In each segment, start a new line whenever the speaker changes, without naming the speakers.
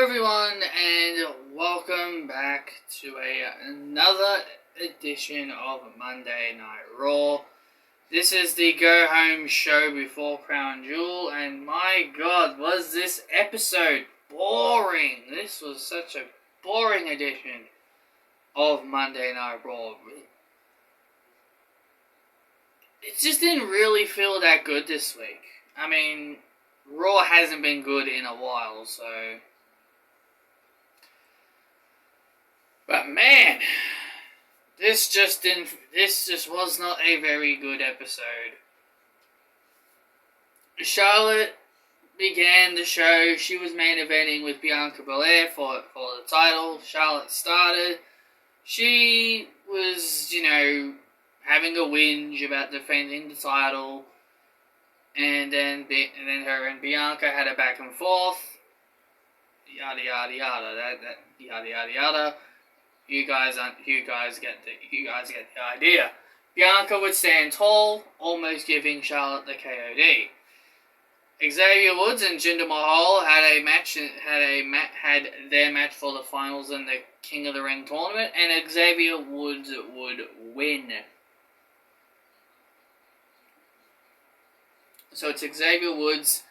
Hello everyone and welcome back to another edition of Monday Night Raw. This is the go home show before Crown Jewel, and my god, was this episode boring. This was such a boring edition of Monday Night Raw. It just didn't really feel that good this week. I mean, Raw hasn't been good in a while, so... But man, this just was not a very good episode. Charlotte began the show. She was main eventing with Bianca Belair for the title. Charlotte started. She was, having a whinge about defending the title. And then her and Bianca had a back and forth. Yada yada yada. That yada yada yada. You guys get the idea. Bianca would stand tall, almost giving Charlotte the KOD. Xavier Woods and Jinder Mahal had their match for the finals in the King of the Ring tournament, and Xavier Woods would win. So it's Xavier Woods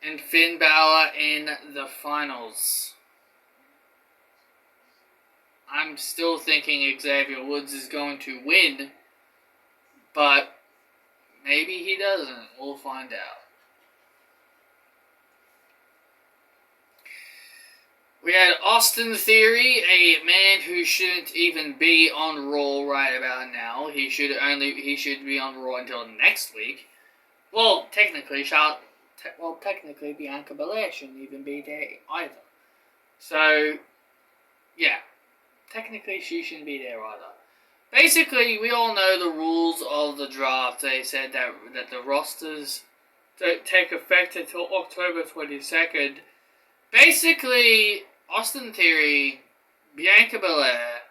and Finn Balor in the finals. I'm still thinking Xavier Woods is going to win, but maybe he doesn't. We'll find out. We had Austin Theory, a man who shouldn't even be on Raw right about now. He should be on Raw until next week. Well, technically Bianca Belair shouldn't even be there either. So, yeah. Technically, she shouldn't be there either. Basically, we all know the rules of the draft. They said that the rosters don't take effect until October 22nd. Basically, Austin Theory, Bianca Belair,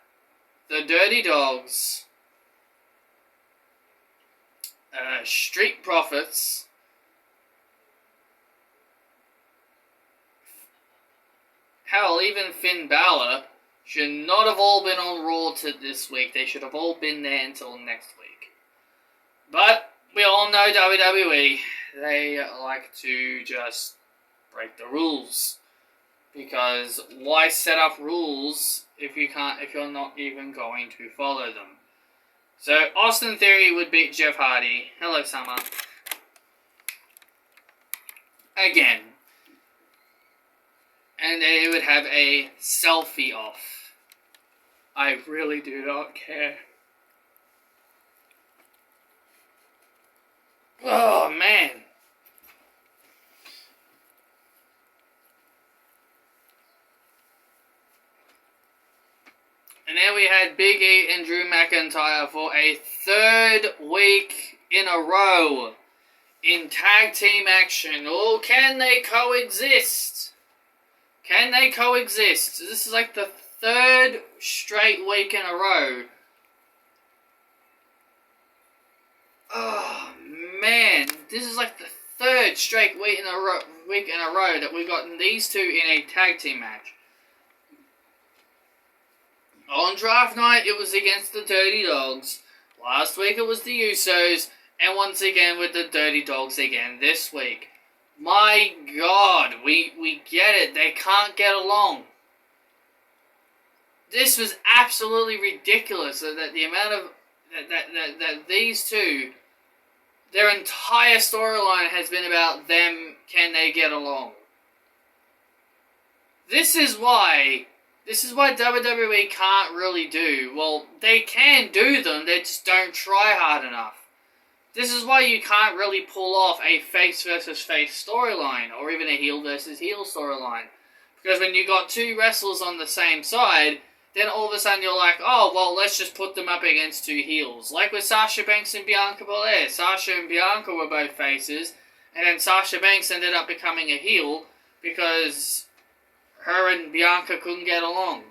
the Dirty Dogs, Street Profits, hell, even Finn Balor, should not have all been on Raw this week. They should have all been there until next week. But we all know WWE. They like to just break the rules. Because why set up rules if you're not even going to follow them? So Austin Theory would beat Jeff Hardy. Hello, Summer. Again. And they would have a selfie off. I really do not care. Oh, man. And then we had Big E and Drew McIntyre for a third week in a row in tag team action. Oh, can they coexist? Can they coexist? This is like the third straight week in a row. Oh man, this is like the third straight week in a row that we've gotten these two in a tag team match. On draft night, it was against the Dirty Dogs. Last week, it was the Usos, and once again with the Dirty Dogs again this week. My God, we get it. They can't get along. This was absolutely ridiculous. That the amount of that these two, their entire storyline has been about them. Can they get along? This is why WWE can't really do. Well, they can do them. They just don't try hard enough. This is why you can't really pull off a face versus face storyline, or even a heel versus heel storyline. Because when you got two wrestlers on the same side, then all of a sudden you're like, oh, well, let's just put them up against two heels. Like with Sasha Banks and Bianca Belair. Sasha and Bianca were both faces, and then Sasha Banks ended up becoming a heel because her and Bianca couldn't get along.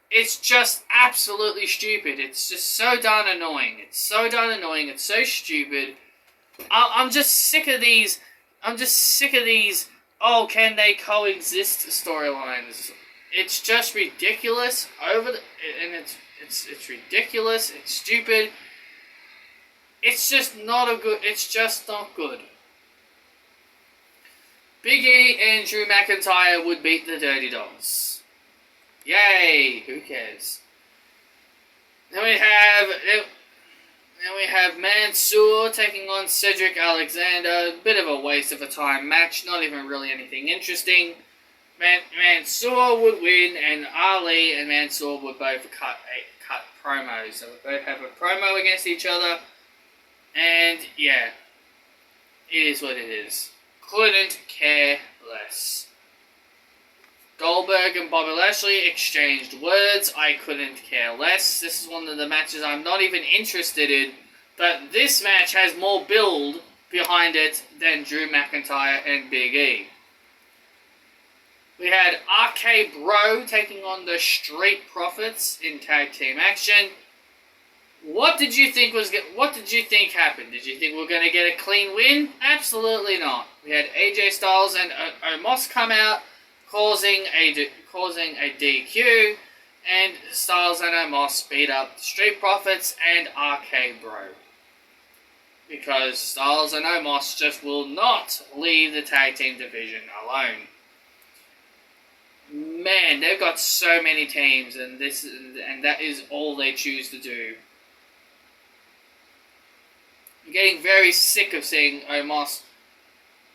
It's just absolutely stupid. It's just so darn annoying. It's so darn annoying. It's so stupid. I'm just sick of these oh, can they coexist storylines. It's just ridiculous and it's ridiculous. It's stupid. It's just not good. Big E and Drew McIntyre would beat the Dirty Dogs. Yay! Who cares? Then we have Mansoor taking on Cedric Alexander. A bit of a waste of a time match. Not even really anything interesting. Mansoor would win, and Ali and Mansoor would both cut promos. So we both have a promo against each other. And yeah, it is what it is. Couldn't care less. Goldberg and Bobby Lashley exchanged words. I couldn't care less. This is one of the matches I'm not even interested in. But this match has more build behind it than Drew McIntyre and Big E. We had RK Bro taking on the Street Profits in tag team action. What did you think happened? Did you think we're going to get a clean win? Absolutely not. We had AJ Styles and Omos come out, causing a DQ, and Styles and Omos beat up the Street Profits and RK Bro. Because Styles and Omos just will not leave the tag team division alone. Man, they've got so many teams, and that is all they choose to do. I'm getting very sick of seeing Omos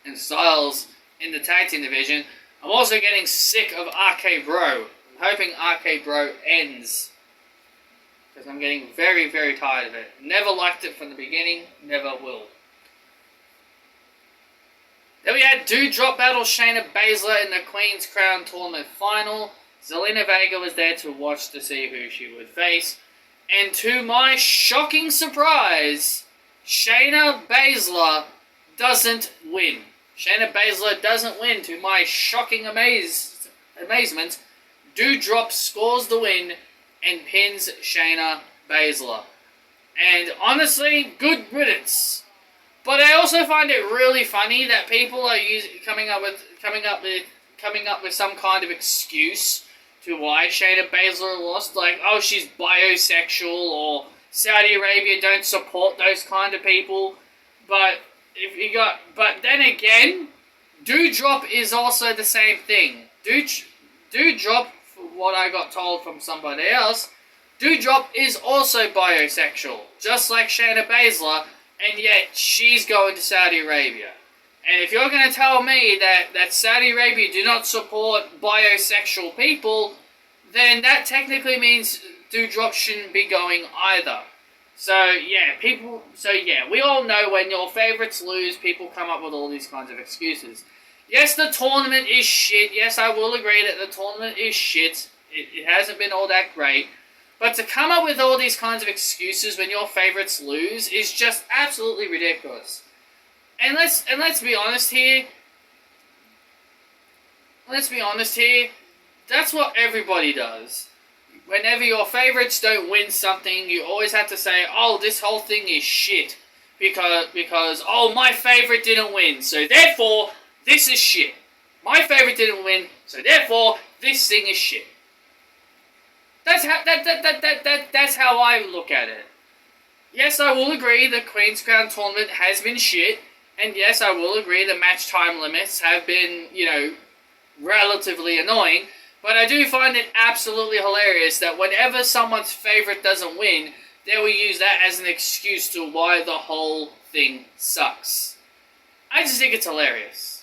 and Styles in the tag team division. I'm also getting sick of RK Bro. I'm hoping RK Bro ends, because I'm getting very, very tired of it. Never liked it from the beginning, never will. Then we had Doudrop battle Shayna Baszler in the Queen's Crown Tournament final. Zelina Vega was there to watch to see who she would face. And to my shocking surprise, Shayna Baszler doesn't win. Shayna Baszler doesn't win. To my shocking amazement, Doudrop scores the win and pins Shayna Baszler. And honestly, good riddance. But I also find it really funny that people are coming up with some kind of excuse to why Shayna Baszler lost, like, oh, she's bisexual, or Saudi Arabia don't support those kind of people. But then again, Doudrop is also the same thing. Doudrop, for what I got told from somebody else, Doudrop is also bisexual, just like Shayna Baszler. And yet, she's going to Saudi Arabia. And if you're going to tell me that Saudi Arabia do not support bisexual people, then that technically means Doudrop shouldn't be going either. So yeah, we all know when your favourites lose, people come up with all these kinds of excuses. Yes, the tournament is shit. Yes, I will agree that the tournament is shit. It hasn't been all that great. But to come up with all these kinds of excuses when your favourites lose is just absolutely ridiculous. And let's be honest here. That's what everybody does. Whenever your favourites don't win something, you always have to say, "Oh, this whole thing is shit," because oh, my favourite didn't win, so therefore this is shit. My favourite didn't win, so therefore this thing is shit. That's how I look at it. Yes, I will agree the Queen's Crown Tournament has been shit, and yes, I will agree the match time limits have been, relatively annoying, but I do find it absolutely hilarious that whenever someone's favourite doesn't win, they will use that as an excuse to why the whole thing sucks. I just think it's hilarious.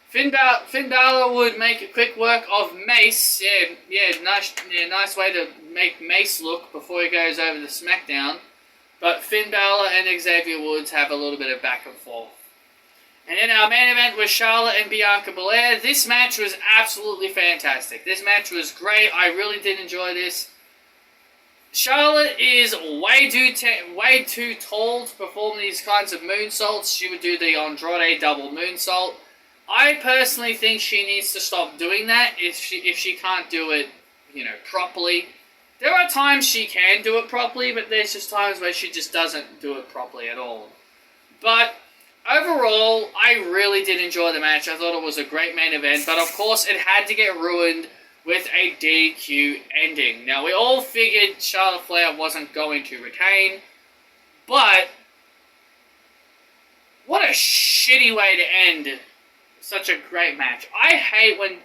Finn Balor would make quick work of Mace. Nice way to make Mace look before he goes over to SmackDown. But Finn Balor and Xavier Woods have a little bit of back and forth. And then our main event was Charlotte and Bianca Belair. This match was absolutely fantastic. This match was great. I really did enjoy this. Charlotte is way too tall to perform these kinds of moonsaults. She would do the Andrade double moonsault. I personally think she needs to stop doing that if she can't do it, properly. There are times she can do it properly, but there's just times where she just doesn't do it properly at all. But overall, I really did enjoy the match. I thought it was a great main event, but of course it had to get ruined with a DQ ending. Now, we all figured Charlotte Flair wasn't going to retain, but what a shitty way to end such a great match. I hate when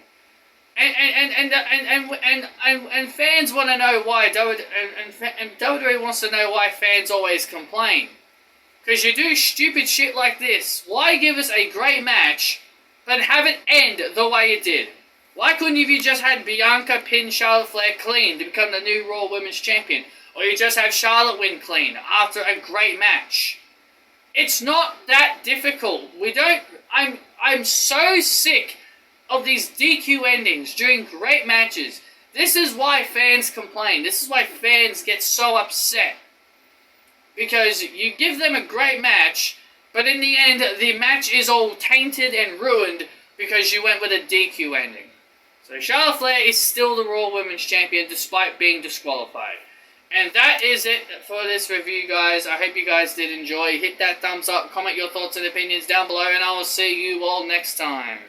and fans want to know why WWE wants to know why fans always complain. Because you do stupid shit like this. Why give us a great match, but have it end the way it did? Why couldn't you just had Bianca pin Charlotte Flair clean to become the new Raw Women's Champion? Or you just have Charlotte win clean after a great match? It's not that difficult. I'm so sick of these DQ endings during great matches. This is why fans complain. This is why fans get so upset. Because you give them a great match, but in the end, the match is all tainted and ruined because you went with a DQ ending. So Charlotte Flair is still the Raw Women's Champion despite being disqualified. And that is it for this review, guys. I hope you guys did enjoy. Hit that thumbs up, comment your thoughts and opinions down below, and I will see you all next time.